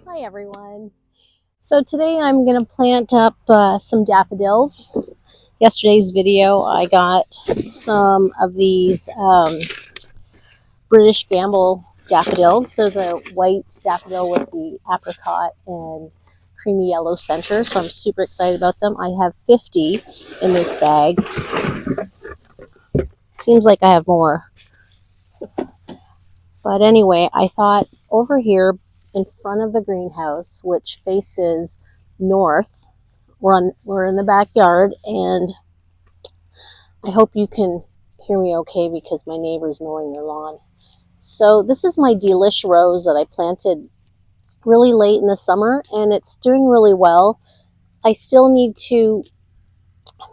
Hi everyone. So today I'm going to plant up some daffodils. Yesterday's video I got some of these British Gamble daffodils. They're the white daffodil with the apricot and creamy yellow center. So I'm super excited about them. I have 50 in this bag. Seems like I have more. But anyway, I thought over here in front of the greenhouse, which faces north, we're in the backyard, and I hope you can hear me okay because my neighbor's mowing their lawn. So this is my delish rose that I planted really late in the summer, and it's doing really well. I still need to,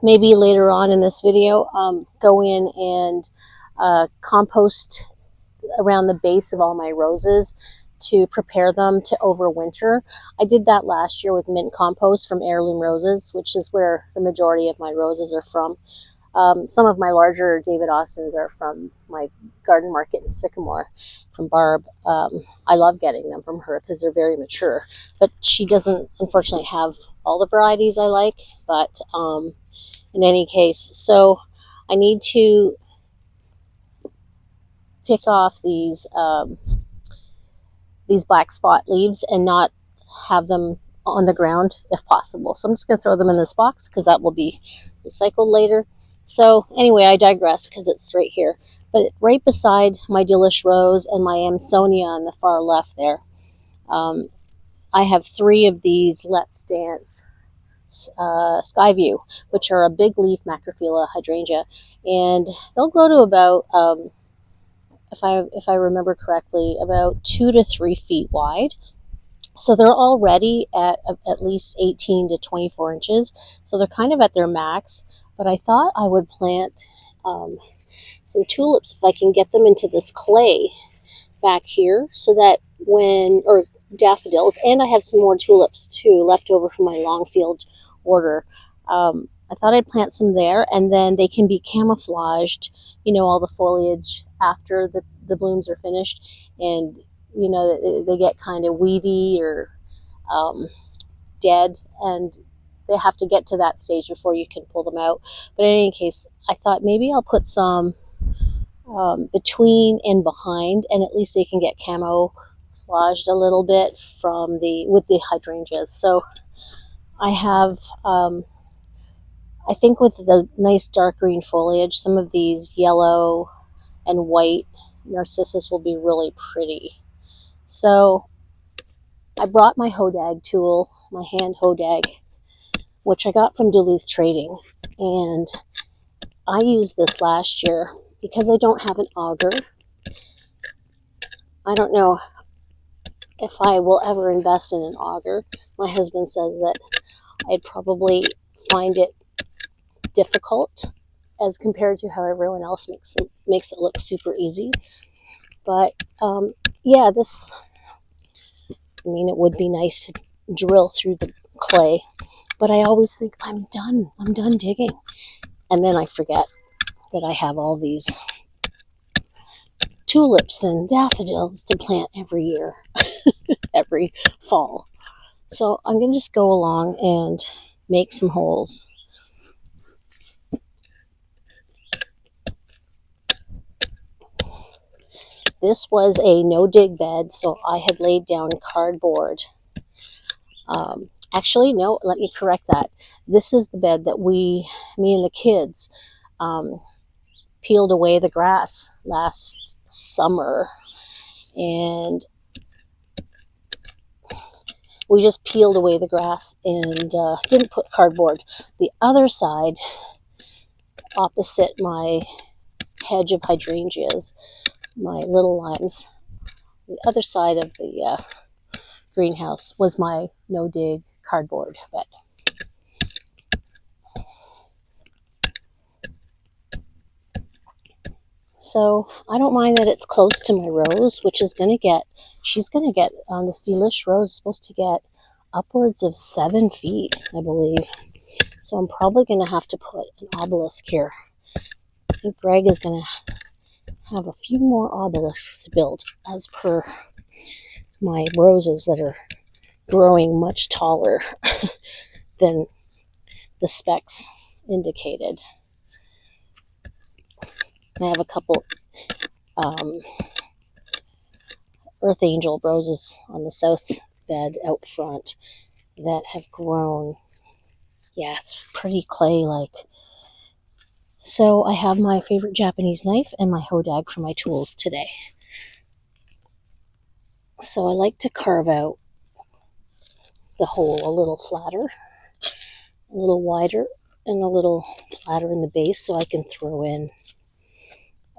maybe later on in this video, go in and compost around the base of all my roses to prepare them to overwinter. I did that last year with mint compost from Heirloom Roses, which is where the majority of my roses are from. Some of my larger David Austins are from my garden market in Sycamore from Barb. I love getting them from her because they're very mature, but she doesn't unfortunately have all the varieties I like. But in any case, so I need to pick off these black spot leaves and not have them on the ground if possible. So I'm just going to throw them in this box because that will be recycled later. So anyway, I digress because it's right here. But right beside my Delish Rose and my Amsonia on the far left there, I have 3 of these Let's Dance Skyview, which are a big leaf macrophylla hydrangea. And they'll grow to about, if I remember correctly, about 2 to 3 feet wide. So they're already at least 18 to 24 inches. So they're kind of at their max. But I thought I would plant some tulips if I can get them into this clay back here, so that or daffodils, and I have some more tulips too left over from my Longfield order. I thought I'd plant some there, and then they can be camouflaged, all the foliage after the blooms are finished, and they get kind of weedy or dead, and they have to get to that stage before you can pull them out. But in any case, I thought maybe I'll put some between and behind, and at least they can get camouflaged a little bit with the hydrangeas. So I have, I think with the nice dark green foliage, some of these yellow and white narcissus will be really pretty. So I brought my hodag tool, my hand hodag, which I got from Duluth Trading, and I used this last year because I don't have an auger. I don't know if I will ever invest in an auger. My husband says that I'd probably find it difficult as compared to how everyone else makes it look super easy. But yeah, it would be nice to drill through the clay, but I always think I'm done digging, and then I forget that I have all these tulips and daffodils to plant every year, every fall. So I'm going to just go along and make some holes. This was a no-dig bed, so I had laid down cardboard. Actually, no, let me correct that. This is the bed that me and the kids, peeled away the grass last summer. And we just peeled away the grass and didn't put cardboard. The other side, opposite my hedge of hydrangeas, my little limes, the other side of the greenhouse was my no-dig cardboard bed. So I don't mind that it's close to my rose, which is she's going to get, this Delish Rose is supposed to get upwards of 7 feet, I believe. So I'm probably going to have to put an obelisk here. I think Greg is going to have a few more obelisks to build as per my roses that are growing much taller than the specs indicated. I have a couple Earth Angel roses on the south bed out front that have grown. Yeah, it's pretty clay-like. So I have my favorite Japanese knife and my hodag for my tools today. So I like to carve out the hole a little flatter, a little wider, and a little flatter in the base so I can throw in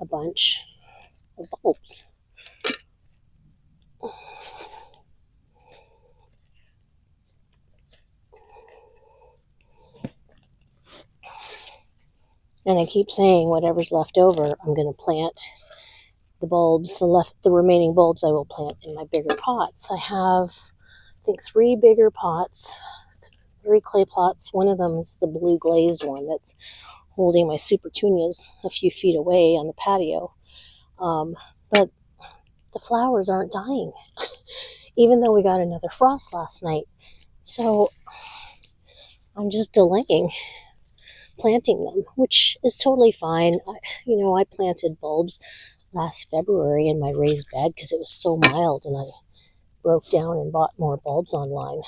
a bunch of bulbs. And I keep saying whatever's left over, I'm going to plant the bulbs. The remaining bulbs I will plant in my bigger pots. I have, I think, 3 bigger pots, 3 clay pots. One of them is the blue glazed one that's holding my supertunias a few feet away on the patio. But the flowers aren't dying, even though we got another frost last night. So I'm just delaying planting them, which is totally fine. I planted bulbs last February in my raised bed because it was so mild, and I broke down and bought more bulbs online.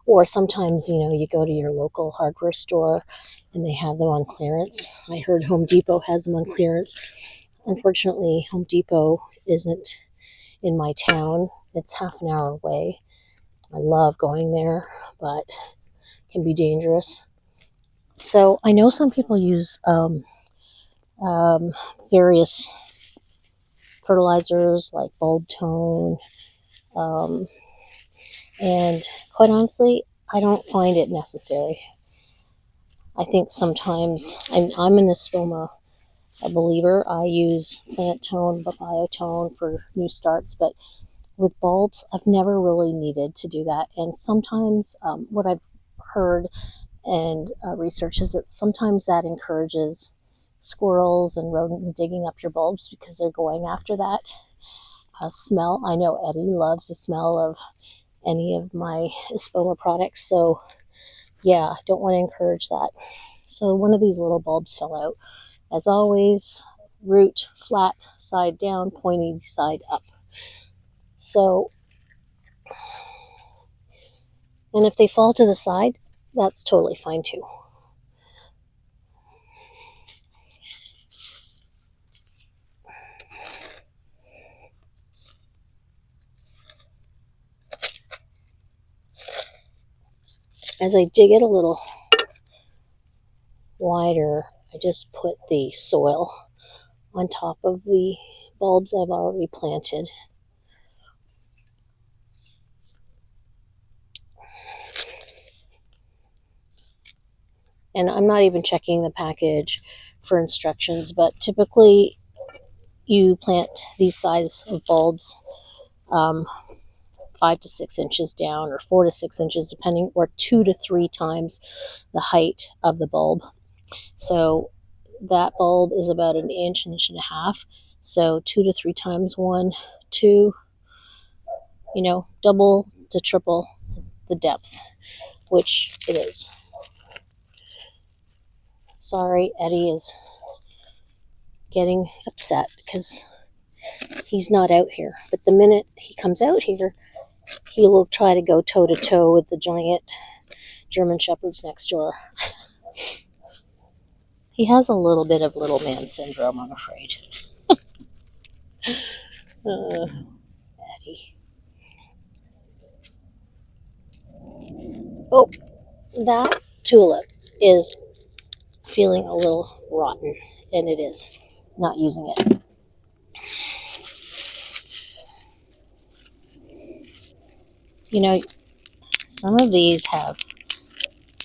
Or sometimes, you go to your local hardware store and they have them on clearance. I heard Home Depot has them on clearance. Unfortunately, Home Depot isn't in my town. It's half an hour away. I love going there, but it can be dangerous. So I know some people use various fertilizers like bulb tone, and quite honestly, I don't find it necessary. I think sometimes, I'm an Espoma a believer. I use plant tone, biotone for new starts, but with bulbs, I've never really needed to do that. And sometimes what I've heard and research is that sometimes that encourages squirrels and rodents digging up your bulbs because they're going after that smell. I know Eddie loves the smell of any of my Espoma products, so yeah, don't want to encourage that. So one of these little bulbs fell out. As always, root flat side down, pointy side up. So, and if they fall to the side, that's totally fine too. As I dig it a little wider, I just put the soil on top of the bulbs I've already planted. And I'm not even checking the package for instructions, but typically you plant these size of bulbs 5 to 6 inches down, or 4 to 6 inches depending, or 2 to 3 times the height of the bulb. So that bulb is about an inch and a half. So 2 to 3 times 1, 2, double to triple the depth, which it is. Sorry, Eddie is getting upset because he's not out here. But the minute he comes out here, he will try to go toe to toe with the giant German Shepherds next door. He has a little bit of little man syndrome, I'm afraid. Eddie. Oh, that tulip is feeling a little rotten, and it is. Not using it. Some of these have,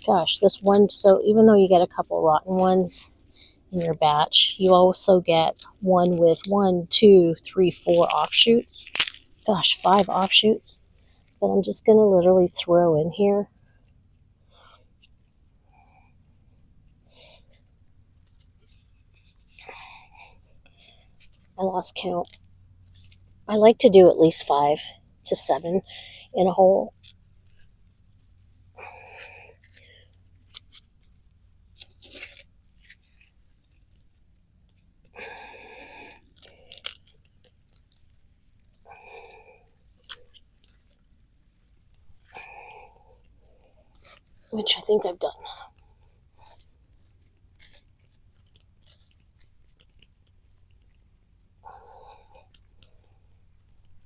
gosh, this one, so even though you get a couple rotten ones in your batch, you also get one with 1, 2, 3, 4 offshoots. Gosh, 5 offshoots that I'm just going to literally throw in here. I lost count. I like to do at least 5 to 7 in a hole. which I think I've done.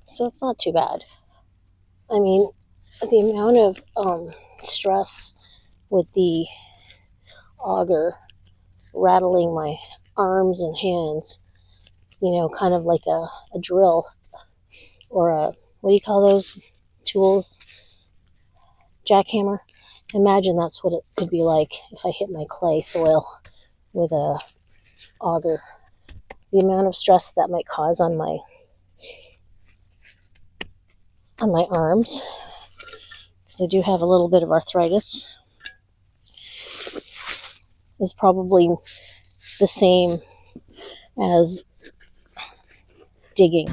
So it's not too bad. I mean, the amount of stress with the auger rattling my arms and hands, kind of like a drill or what do you call those tools? Jackhammer. Imagine that's what it could be like if I hit my clay soil with a auger. The amount of stress that might cause on my arms, because I do have a little bit of arthritis, is probably the same as digging.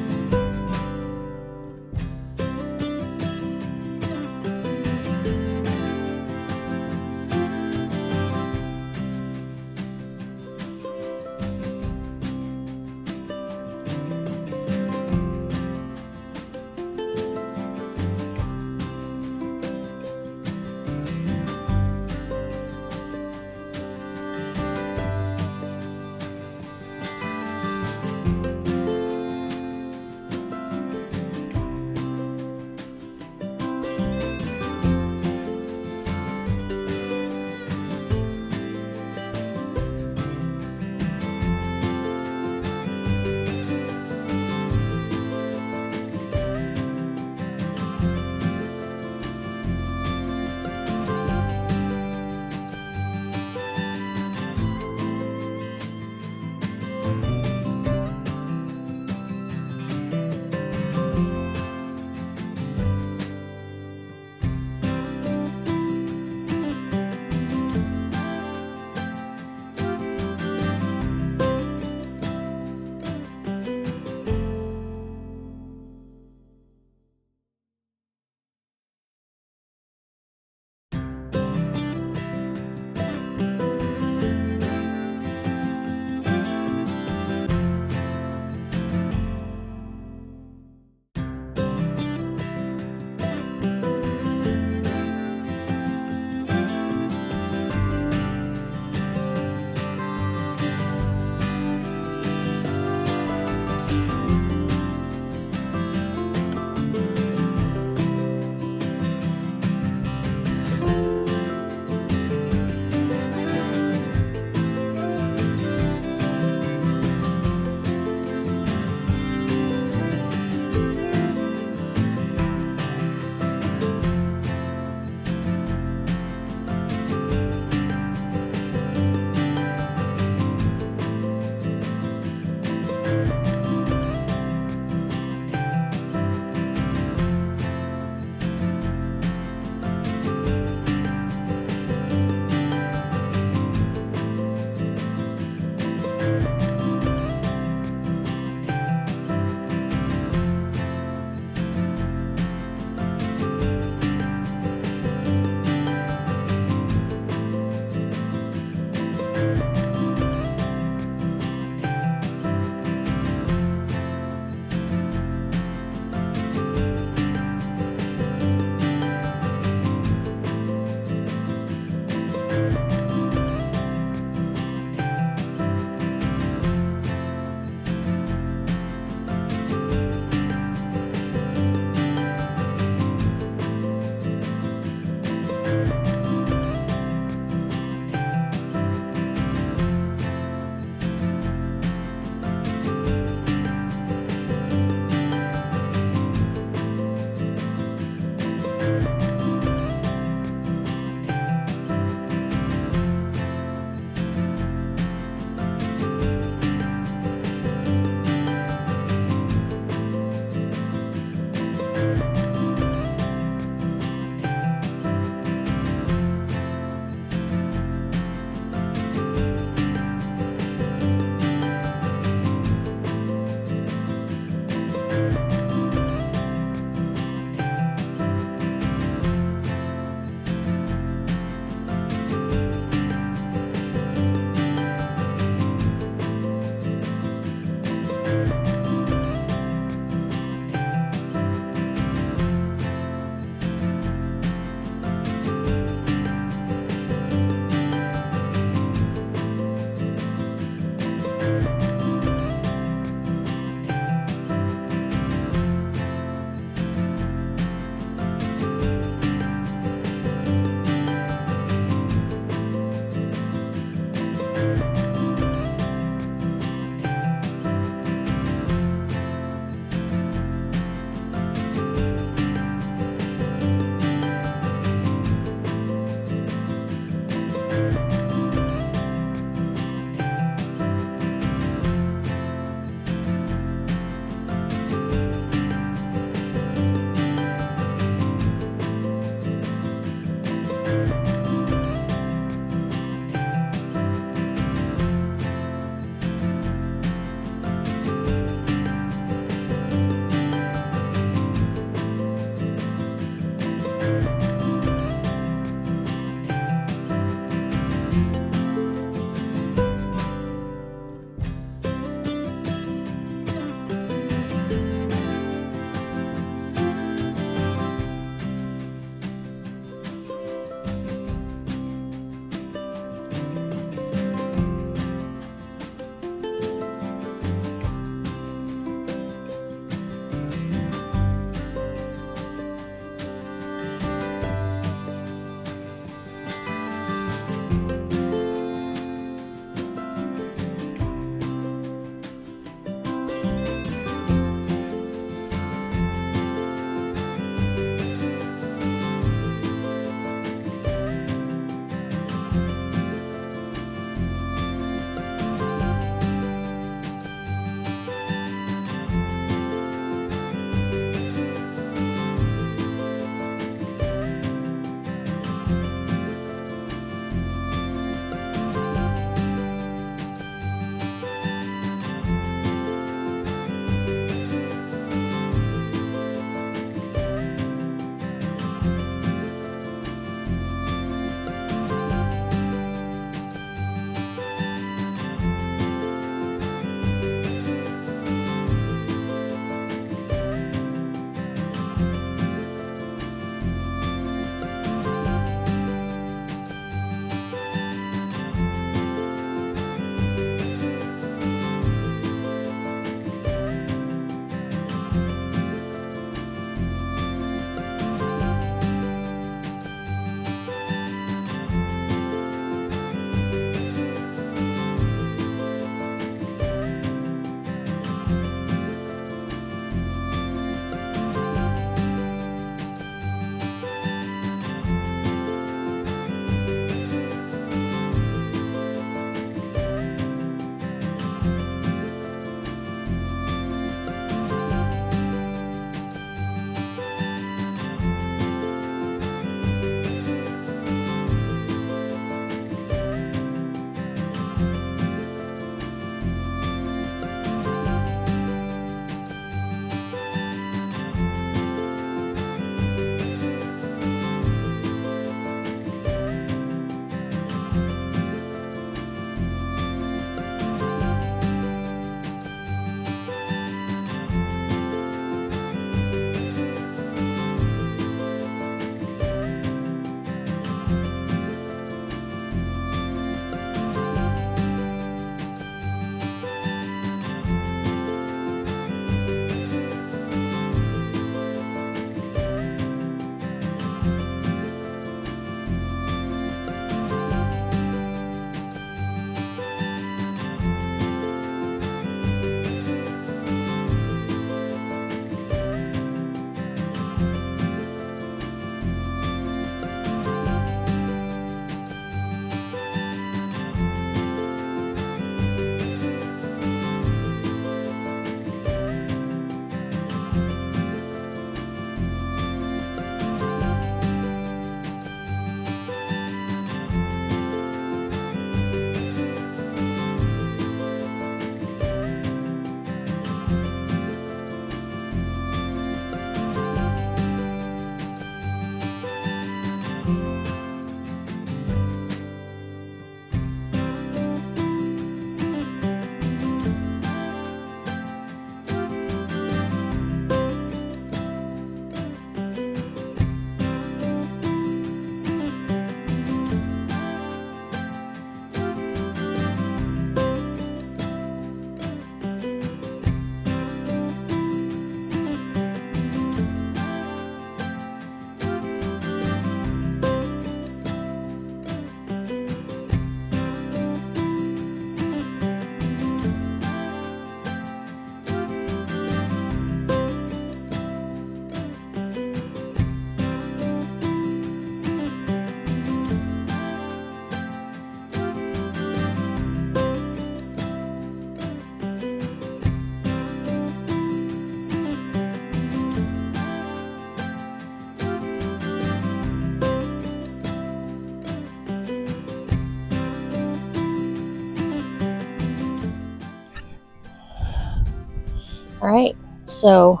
All right, so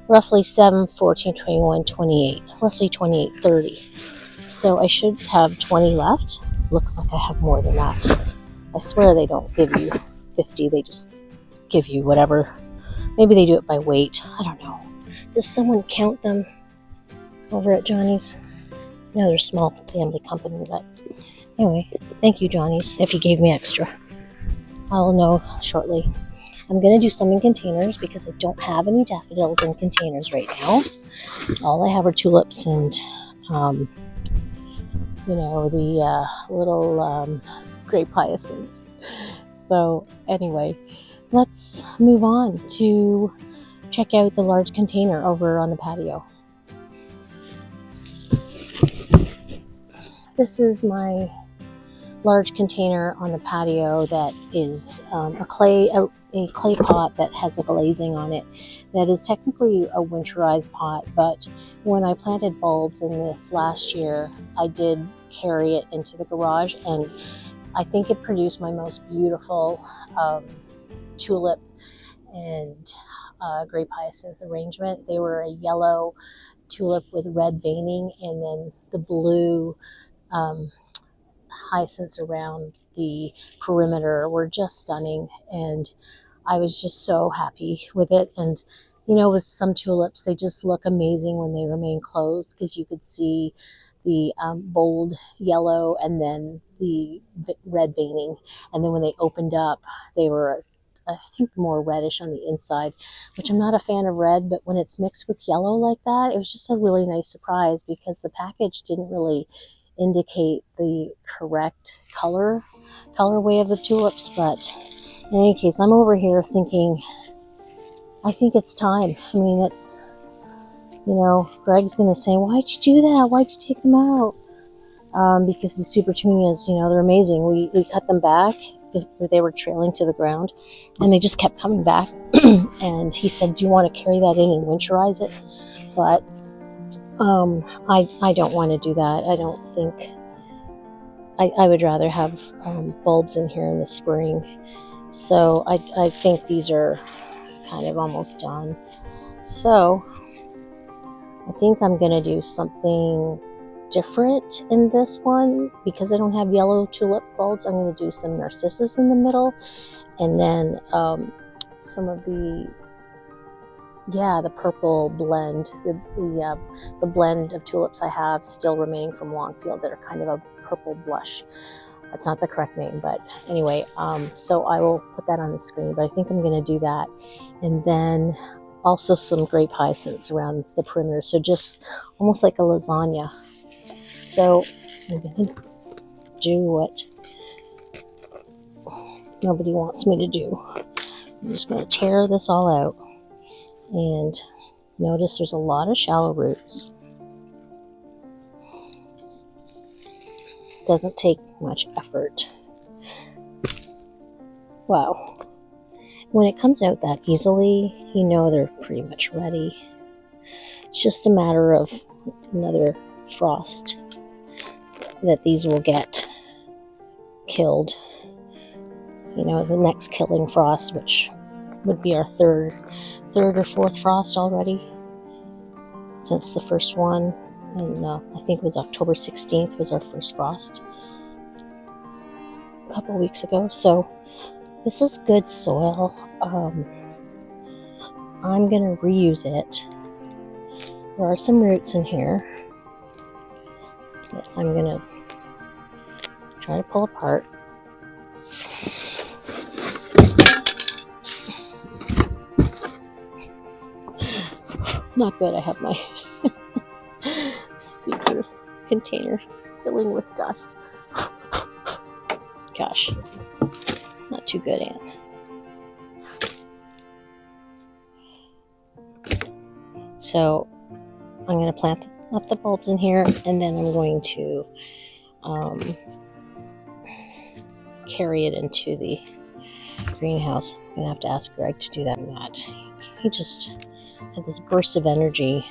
roughly 7, 14, 21, 28, roughly 28, 30. So I should have 20 left. Looks like I have more than that. I swear they don't give you 50, they just give you whatever. Maybe they do it by weight. I don't know. Does someone count them over at Johnny's? No, they're a small family company, but anyway, thank you, Johnny's, if you gave me extra. I'll know shortly. I'm going to do some in containers because I don't have any daffodils in containers right now. All I have are tulips and, the little grape hyacinths. So anyway, let's move on to check out the large container over on the patio. This is my large container on the patio that is a clay pot that has a glazing on it. That is technically a winterized pot, but when I planted bulbs in this last year, I did carry it into the garage, and I think it produced my most beautiful tulip and grape hyacinth arrangement. They were a yellow tulip with red veining, and then the blue hyacinths around the perimeter were just stunning, and I was just so happy with it. And with some tulips, they just look amazing when they remain closed, because you could see the bold yellow and then the red veining, and then when they opened up, they were, I think, more reddish on the inside, which I'm not a fan of red, but when it's mixed with yellow like that, it was just a really nice surprise, because the package didn't really indicate the correct colorway of the tulips. But in any case, I'm over here thinking, I think it's time. I mean, it's, Greg's gonna say, why'd you do that? Why'd you take them out? Because these supertunias, they're amazing. We cut them back because they were trailing to the ground, and they just kept coming back. And he said, do you want to carry that in and winterize it? But I don't want to do that. I don't think, I would rather have bulbs in here in the spring. So I think these are kind of almost done. So I think I'm going to do something different in this one, because I don't have yellow tulip bulbs. I'm going to do some narcissus in the middle, and then some of the purple blend, the blend of tulips I have still remaining from Longfield that are kind of a purple blush. That's not the correct name, but anyway, so I will put that on the screen, but I think I'm going to do that. And then also some grape hyacinths around the perimeter, so just almost like a lasagna. So I'm going to do what nobody wants me to do. I'm just going to tear this all out. And notice there's a lot of shallow roots. Doesn't take much effort. Wow. When it comes out that easily, they're pretty much ready. It's just a matter of another frost that these will get killed. The next killing frost, which would be our third or fourth frost already since the first one. And I think it was October 16th was our first frost a couple weeks ago. So this is good soil. I'm going to reuse it. There are some roots in here that I'm going to try to pull apart. Not good. I have my speaker container filling with dust. Gosh, not too good, Anne. So I'm going to plant up the bulbs in here, and then I'm going to carry it into the greenhouse. I'm going to have to ask Greg to do that or not. He just had this burst of energy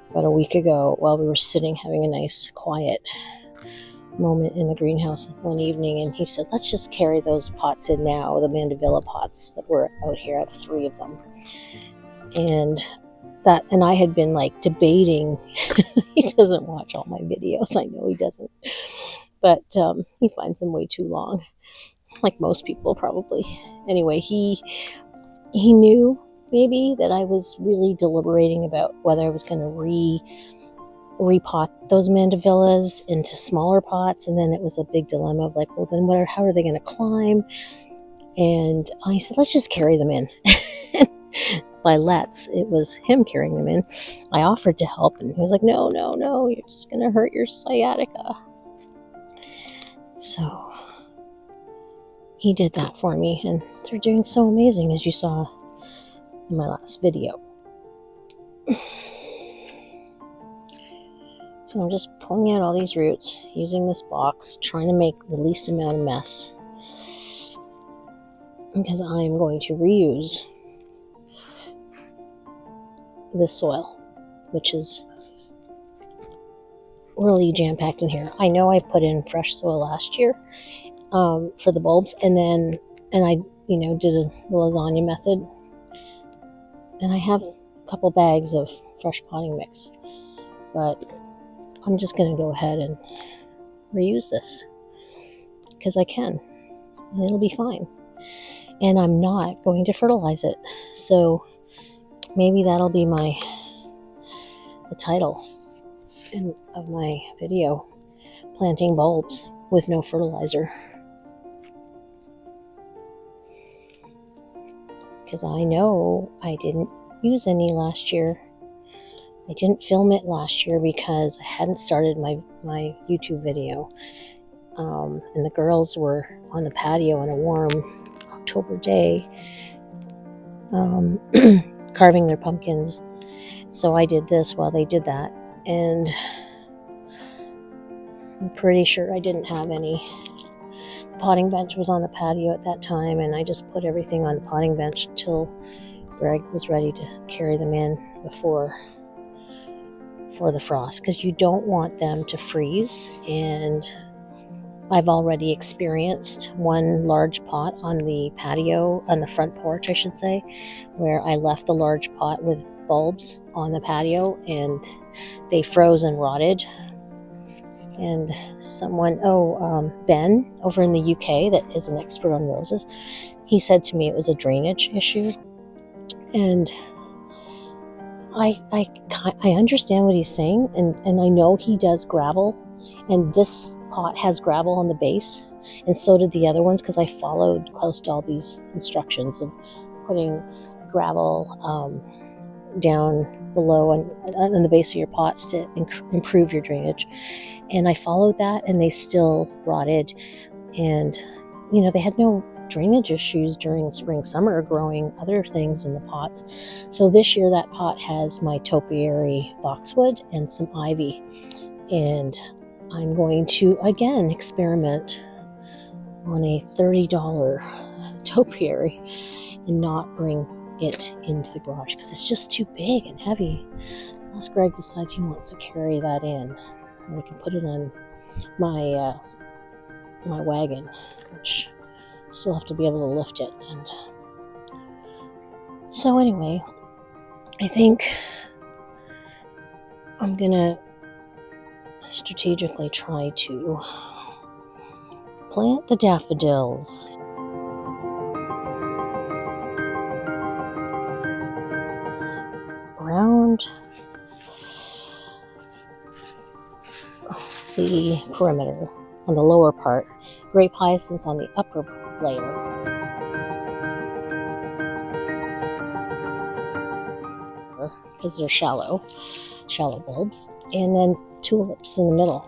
about a week ago while we were sitting having a nice quiet moment in the greenhouse one evening, and he said, let's just carry those pots in now, the mandevilla pots that were out here. I have 3 of them. And I had been like debating. He doesn't watch all my videos. I know he doesn't, but he finds them way too long, like most people probably. Anyway, he knew maybe that I was really deliberating about whether I was going to repot those mandevillas into smaller pots, and then it was a big dilemma of like, well, then how are they going to climb? And I said, let's just carry them in. By it was him carrying them in. I offered to help, and he was like, no, you're just going to hurt your sciatica. So he did that for me, and they're doing so amazing, as you saw in my last video. So I'm just pulling out all these roots, using this box, trying to make the least amount of mess, because I am going to reuse this soil, which is really jam-packed in here. I know I put in fresh soil last year for the bulbs, and I did the lasagna method, and I have a couple bags of fresh potting mix, but I'm just going to go ahead and reuse this because I can, and it'll be fine. And I'm not going to fertilize it, so maybe that'll be the title of my video: planting bulbs with no fertilizer. Because I know I didn't use any last year. I didn't film it last year because I hadn't started my YouTube video. And the girls were on the patio on a warm October day carving their pumpkins. So I did this while they did that. And I'm pretty sure I didn't have any. The potting bench was on the patio at that time, and I just put everything on the potting bench until Greg was ready to carry them in for the frost, because you don't want them to freeze. And I've already experienced one large pot on the patio, on the front porch, I should say, where I left the large pot with bulbs on the patio, and they froze and rotted. And someone, Ben, over in the UK, that is an expert on roses, he said to me it was a drainage issue. And I understand what he's saying, and I know he does gravel, and this pot has gravel on the base, and so did the other ones, because I followed Klaus Dalby's instructions of putting gravel down below and on the base of your pots to improve your drainage. And I followed that, and they still rotted. And they had no drainage issues during the spring summer growing other things in the pots. So this year that pot has my topiary boxwood and some ivy, and I'm going to again experiment on a $30 topiary and not bring it into the garage because it's just too big and heavy, unless Greg decides he wants to carry that in, and we can put it on my wagon, which still have to be able to lift it. And so anyway, I think I'm gonna strategically try to plant the daffodils. Around the perimeter on the lower part, grape hyacinths on the upper layer. Because they're shallow bulbs, and then tulips in the middle.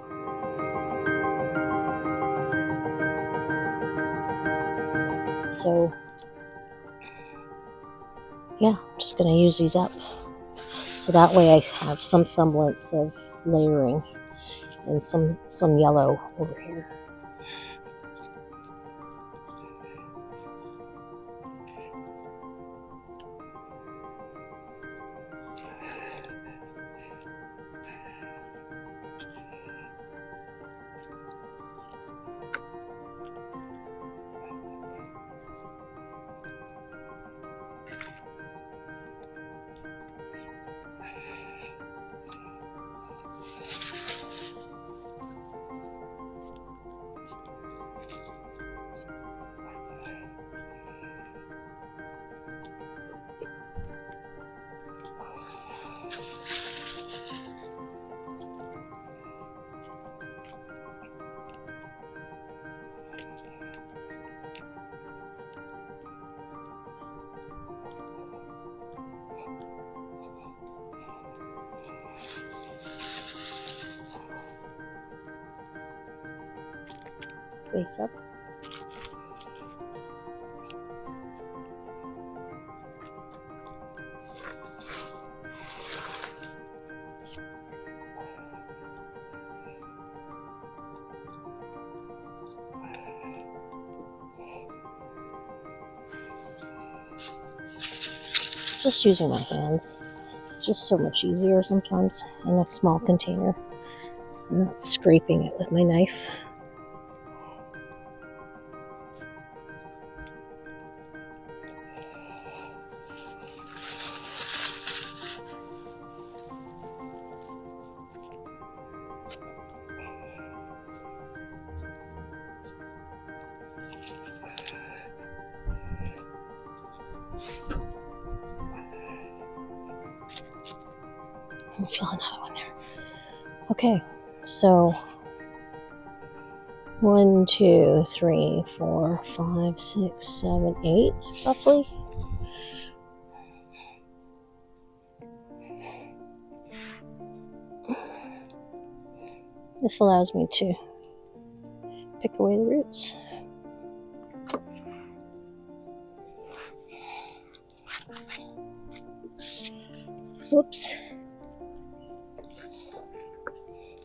So yeah, I'm just going to use these up, so that way I have some semblance of layering and some yellow over here. Base up. Just using my hands, just so much easier sometimes in a small container. I'm not scraping it with my knife. I feel another one there. Okay, so 1, 2, 3, 4, 5, 6, 7, 8, roughly. This allows me to pick away the roots. Whoops.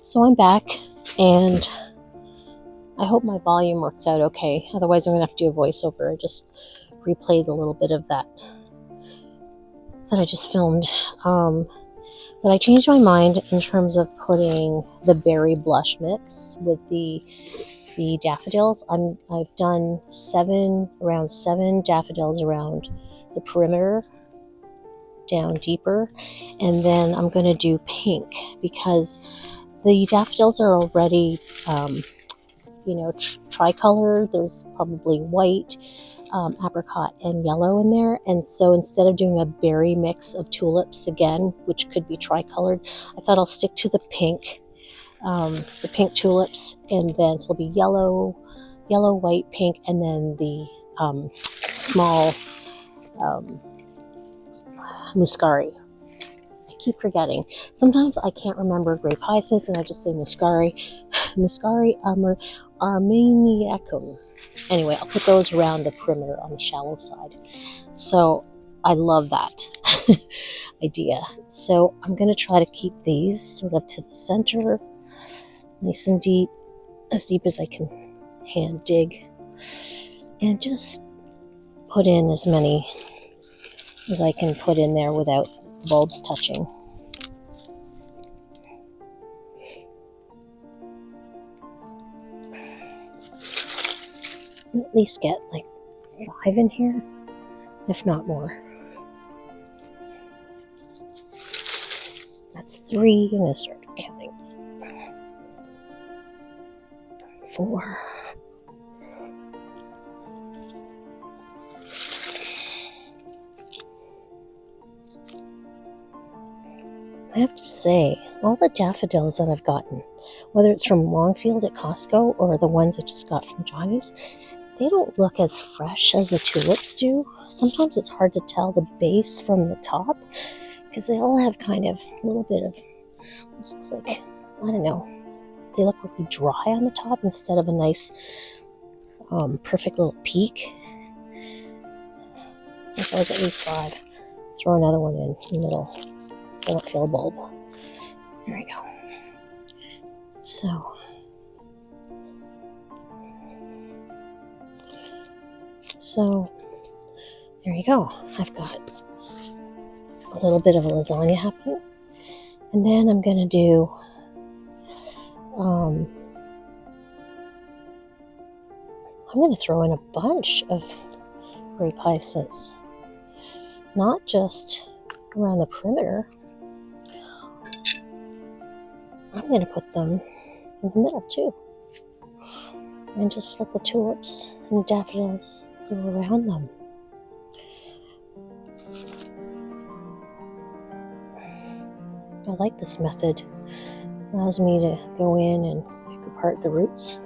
So I'm back, and I hope my volume works out okay. Otherwise, I'm going to have to do a voiceover. I just replayed a little bit of that I just filmed. But I changed my mind in terms of putting the berry blush mix with the daffodils. I've done around seven daffodils around the perimeter, down deeper, and then I'm going to do pink because the daffodils are already, tricolored. There's probably white, apricot, and yellow in there. And so instead of doing a berry mix of tulips again, which could be tricolored, I thought I'll stick to the pink tulips, and then so it'll be yellow, white, pink, and then the small muscari. I keep forgetting. Sometimes I can't remember grape hyacinths, and I just say muscari. Muscari armeniacum. Anyway, I'll put those around the perimeter on the shallow side. So I love that idea. So I'm going to try to keep these sort of to the center, nice and deep, as deep as I can hand dig, and just put in as many as I can put in there without bulbs touching. At least get like 5 in here, if not more. That's 3. I'm going to start counting. 4. I have to say, all the daffodils that I've gotten, whether it's from Longfield at Costco or the ones I just got from Johnny's, they don't look as fresh as the tulips do. Sometimes it's hard to tell the base from the top because they all have kind of a little bit of, this looks like, I don't know, they look really dry on the top instead of a nice, perfect little peak. I think that was at least 5. Throw another one in the middle so I don't feel a bulb. There we go. So there you go. I've got a little bit of a lasagna happening. And then I'm going to do I'm going to throw in a bunch of grape hyacinths. Not just around the perimeter. I'm going to put them in the middle too. And just let the tulips and daffodils go around them. I like this method. It allows me to go in and pick apart the roots.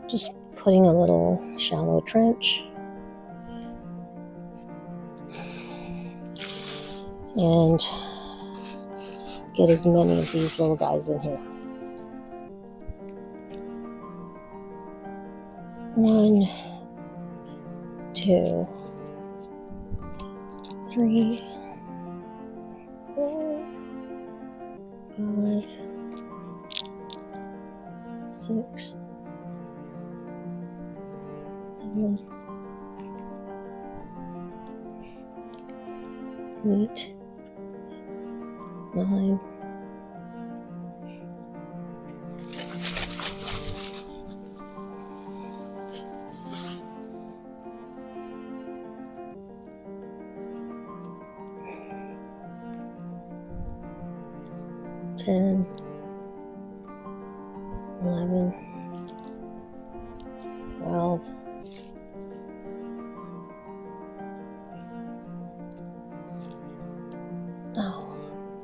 Just putting a little shallow trench. and get as many of these little guys in here. 1, 2, 3, 4, 5, 6, 7, 8, 9, 10, 11, 12,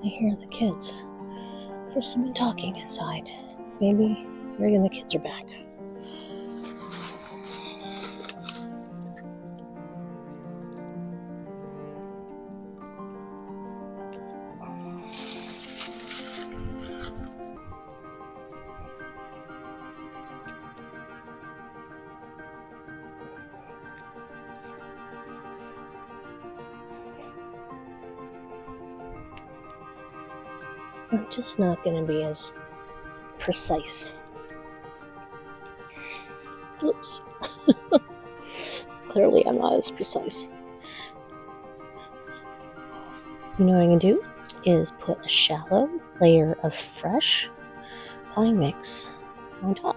'I hear the kids. There's someone talking inside. Maybe Reagan, the kids are back. I'm just not going to be as precise. Oops. Clearly I'm not as precise. You know what I'm going to do is put a shallow layer of fresh potting mix on top.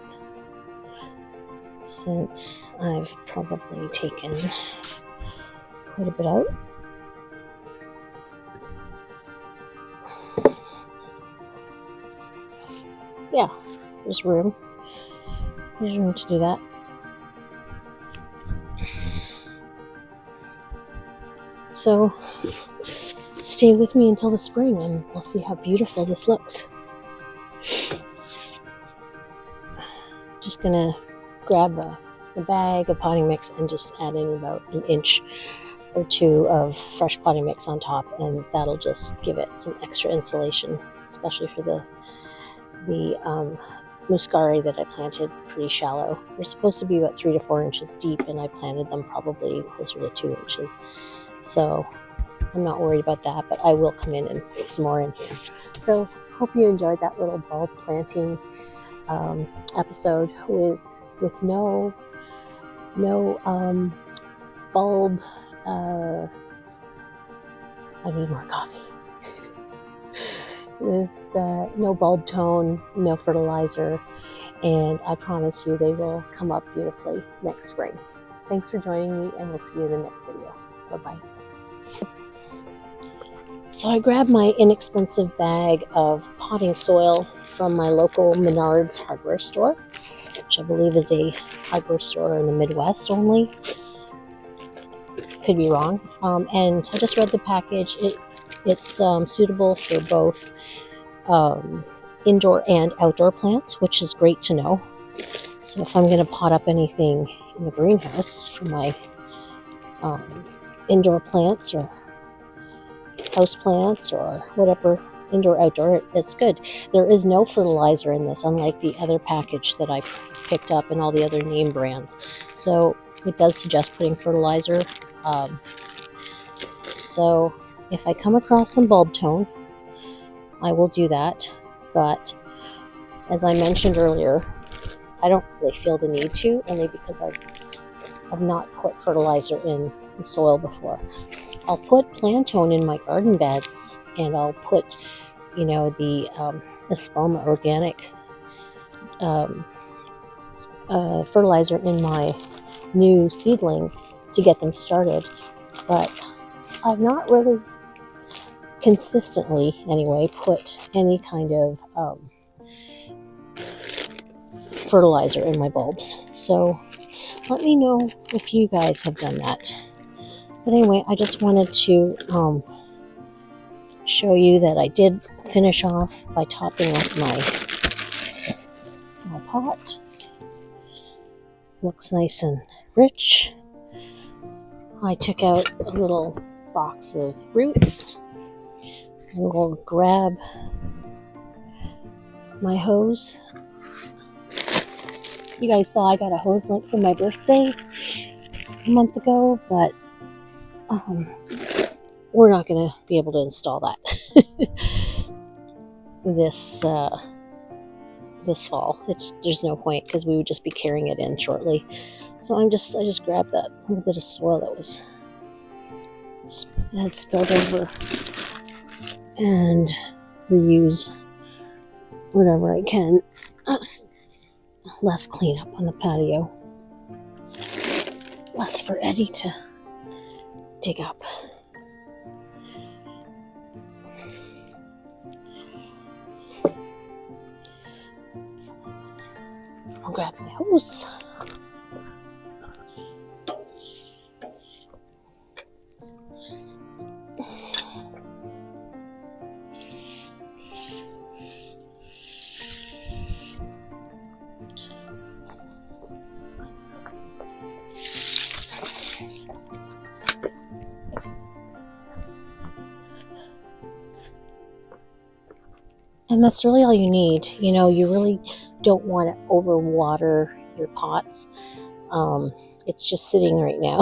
Since I've probably taken quite a bit out. Yeah, there's room. There's room to do that. So stay with me until the spring and we'll see how beautiful this looks. Just gonna grab a bag of potting mix and just add in about an inch or 2 of fresh potting mix on top, and that'll just give it some extra insulation, especially for the muscari that I planted pretty shallow. They're supposed to be about 3 to 4 inches deep, and I planted them probably closer to 2 inches. So I'm not worried about that, but I will come in and put some more in here. So hope you enjoyed that little bulb planting episode with no bulb. I need more coffee. With no bulb tone, no fertilizer, and I promise you they will come up beautifully next spring. Thanks for joining me, and we'll see you in the next video. Bye-bye. So I grabbed my inexpensive bag of potting soil from my local Menards hardware store, which I believe is a hardware store in the Midwest only. Could be wrong. And I just read the package. It's suitable for both indoor and outdoor plants, which is great to know. So if I'm going to pot up anything in the greenhouse for my indoor plants or house plants or whatever, indoor, outdoor, it's good. There is no fertilizer in this, unlike the other package that I picked up and all the other name brands. So it does suggest putting fertilizer. So if I come across some bulb tone, I will do that. But as I mentioned earlier, I don't really feel the need to, only because I've not put fertilizer in the soil before. I'll put Plantone in my garden beds, and I'll put, you know, the Espoma organic fertilizer in my new seedlings to get them started. But I've not really consistently, anyway, put any kind of fertilizer in my bulbs. So let me know if you guys have done that. But anyway, I just wanted to show you that I did finish off by topping up my pot. Looks nice and rich. I took out a little box of roots We'll grab my hose. You guys saw I got a hose link for my birthday a month ago, but we're not going to be able to install that this fall. There's no point because we would just be carrying it in shortly. So I just grabbed that little bit of soil that had spilled over and reuse whatever I can. Less cleanup on the patio. Less for Eddie to dig up. I'll grab my hose. And that's really all you need. You know, you really don't want to overwater your pots. It's just sitting right now,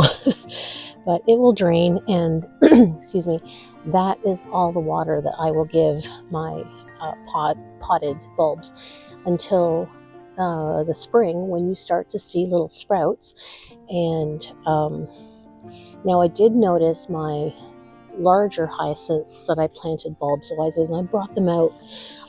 but it will drain, and excuse me, that is all the water that I will give my potted bulbs until the spring, when you start to see little sprouts. And now I did notice my larger hyacinths that I planted bulbs-wise, and I brought them out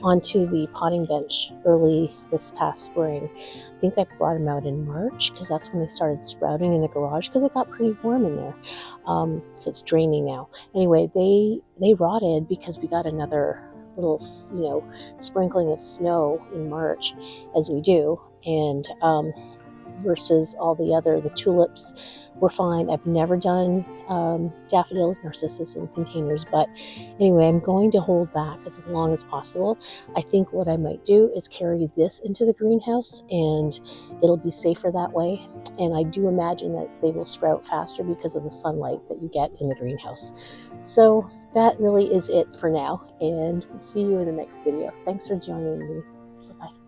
onto the potting bench early this past spring. I think I brought them out in March because that's when they started sprouting in the garage because it got pretty warm in there. So it's draining now. Anyway, they rotted because we got another little, sprinkling of snow in March, as we do, and versus all the tulips were fine. I've never done daffodils, narcissus in containers, but anyway, I'm going to hold back as long as possible. I think what I might do is carry this into the greenhouse, and it'll be safer that way. And I do imagine that they will sprout faster because of the sunlight that you get in the greenhouse. So that really is it for now, and see you in the next video. Thanks for joining me. Bye-bye.